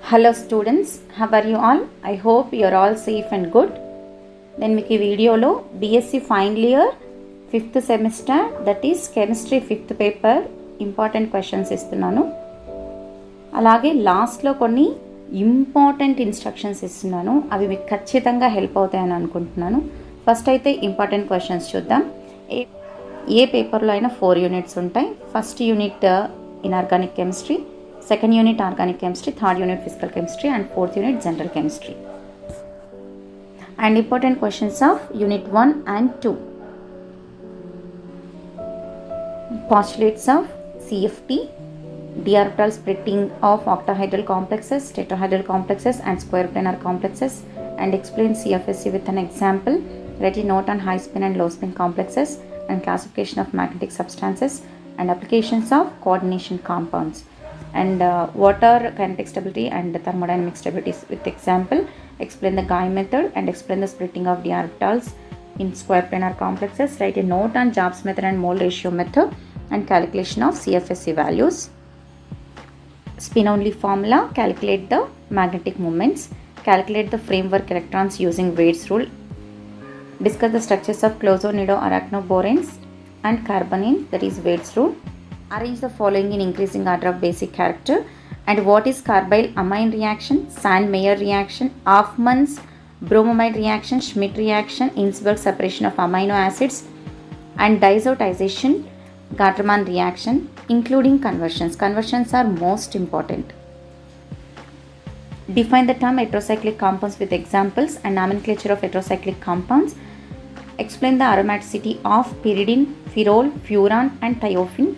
Hello students, how are you all? I hope you are all safe and good. Then మీకు ఈ వీడియోలో BSc final year 5th semester that is chemistry 5th paper important questions ఇస్తున్నాను. అలాగే లాస్ట్లో కొన్ని important instructions ఇస్తున్నాను. అవి మీకు ఖచ్చితంగా హెల్ప్ అవుతాయని అనుకుంటున్నాను. ఫస్ట్ అయితే ఇంపార్టెంట్ క్వశ్చన్స్ చూద్దాం. ఏ పేపర్లో అయినా 4 యూనిట్స్ ఉంటాయి. First unit inorganic chemistry, second unit organic chemistry, third unit physical chemistry and fourth unit general chemistry. And important questions of unit 1 and 2. Postulates of CFT, d orbital splitting of octahedral complexes, tetrahedral complexes and square planar complexes, and explain CFSC with an example. Write a note on high spin and low spin complexes and classification of magnetic substances and applications of coordination compounds. And water kinetic stability and thermodynamic stability with example. Explain the Guy method and explain the splitting of d orbitals in square planar complexes. Write a note on Jobs method and mole ratio method and calculation of CFSC values. Spin only formula, calculate the magnetic moments, calculate the framework electrons using Wade's rule, discuss the structures of chloronidoarachnoboranes and carbonene, that is Wade's rule. Arrange the following in increasing order of basic character. And what is carbyl amine reaction, Sand-Meyer reaction, Hoffmann's bromamide reaction, Schmidt reaction, Innsberg separation of amino acids, and diazotization, Gattermann reaction, including conversions. Conversions are most important. Define the term heterocyclic compounds with examples and nomenclature of heterocyclic compounds. Explain the aromaticity of pyridine, pherol, furan, and thiophene.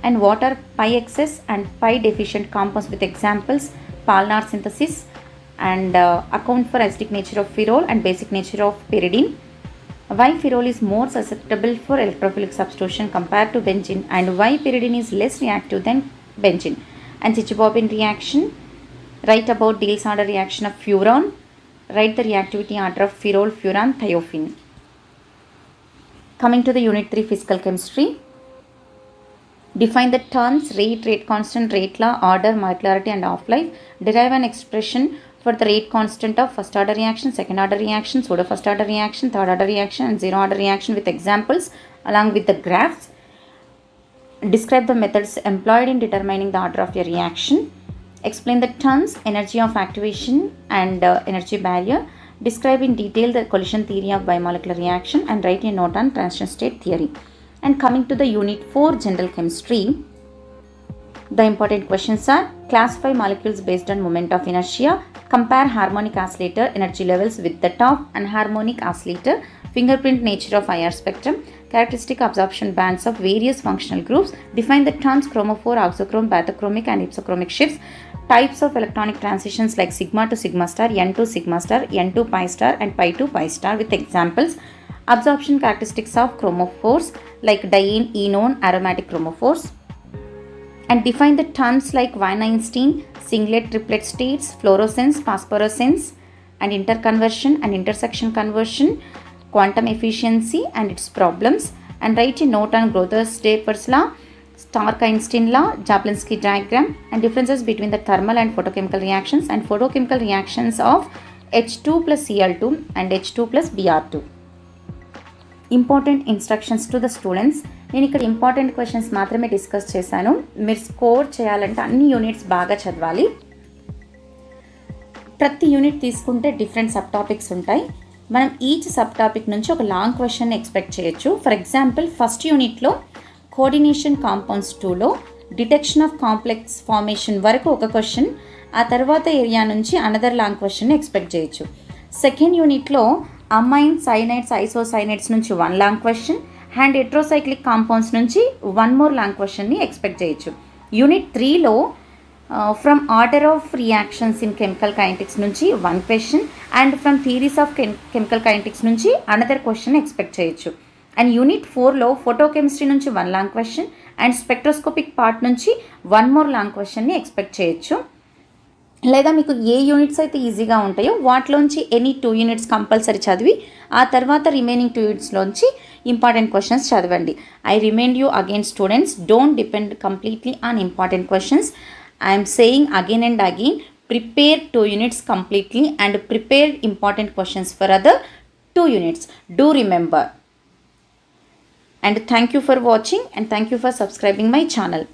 And what are pi excess and pi deficient compounds with examples, Palnar synthesis, and account for acidic nature of pherol and basic nature of pyridine. Why pherol is more susceptible for electrophilic substitution compared to benzene, and why pyridine is less reactive than benzene. And Chichibobin reaction. Write about Diels order reaction of furan. Write the reactivity order of pherol, furan, thiophene. Coming to the unit 3 physical chemistry. Define the terms rate, rate constant, rate law, order, molecularity and half-life. Derive an expression for the rate constant of first order reaction, second order reaction, pseudo first order reaction, third order reaction and zero order reaction with examples along with the graphs. Describe the methods employed in determining the order of your reaction. Explain the terms energy of activation and energy barrier. Describe in detail the collision theory of bimolecular reaction and write a note on transition state theory. And coming to the unit 4 general chemistry, the important questions are: classify molecules based on moment of inertia, compare harmonic oscillator energy levels with that of anharmonic oscillator, fingerprint nature of IR spectrum, characteristic absorption bands of various functional groups, define the terms chromophore, auxochrome, bathochromic and hypsochromic shifts, types of electronic transitions like sigma to sigma star, n to sigma star, n to pi star and pi to pi star with examples, absorption characteristics of chromophores like diene, enone, aromatic chromophores, and define the terms like Weinstein, singlet, triplet states, fluorescence, phosphorescence, and interconversion and intersection conversion, quantum efficiency and its problems, and write a note on Grothes-Daper's law, Stark-Einstein law, Jablonski diagram, and differences between the thermal and photochemical reactions and photochemical reactions of H2 plus Cl2 and H2 plus Br2. Important instructions to the students. నేను ఇక్కడ important questions మాత్రమే discuss చేశాను. మీరు score చేయాలంటే అన్ని units బాగా చదవాలి. ప్రతి యూనిట్ తీసుకుంటే డిఫరెంట్ సబ్ టాపిక్స్ ఉంటాయి. మనం ఈచ్ సబ్ టాపిక్ నుంచి ఒక లాంగ్ క్వశ్చన్ ఎక్స్పెక్ట్ చేయొచ్చు. ఫర్ ఎగ్జాంపుల్ ఫస్ట్ యూనిట్లో కోఆర్డినేషన్ కాంపౌండ్స్ 2లో డిటెక్షన్ ఆఫ్ కాంప్లెక్స్ ఫార్మేషన్ వరకు ఒక క్వశ్చన్, ఆ తర్వాత ఏరియా నుంచి అనదర్ లాంగ్ క్వశ్చన్ ఎక్స్పెక్ట్ చేయొచ్చు. సెకండ్ యూనిట్లో అమైన్, సైనైడ్స్, ఐసోసైనైడ్స్ నుంచి 1 long question and heterocyclic compounds నుంచి 1 మోర్ లాంగ్ క్వశ్చన్ని ఎక్స్పెక్ట్ చేయొచ్చు. యూనిట్ 3లో from order of reactions in chemical kinetics నుంచి 1 question and from theories of chemical kinetics నుంచి another question expect చేయొచ్చు. అండ్ యూనిట్ 4లో ఫోటోకెమిస్ట్రీ నుంచి 1 long question and spectroscopic part నుంచి 1 more long క్వశ్చన్ని expect చేయొచ్చు. లేదా మీకు ఏ యూనిట్స్ అయితే ఈజీగా ఉంటాయో వాటిలోంచి ఎనీ 2 యూనిట్స్ కంపల్సరీ చదివి ఆ తర్వాత రిమైనింగ్ 2 యూనిట్స్లోంచి ఇంపార్టెంట్ క్వశ్చన్స్ చదవండి. I remind you again students, don't depend completely on important questions. I am saying again and again, prepare 2 units completely and prepare important questions for other 2 units. Do remember. And thank you for watching and thank you for subscribing my channel.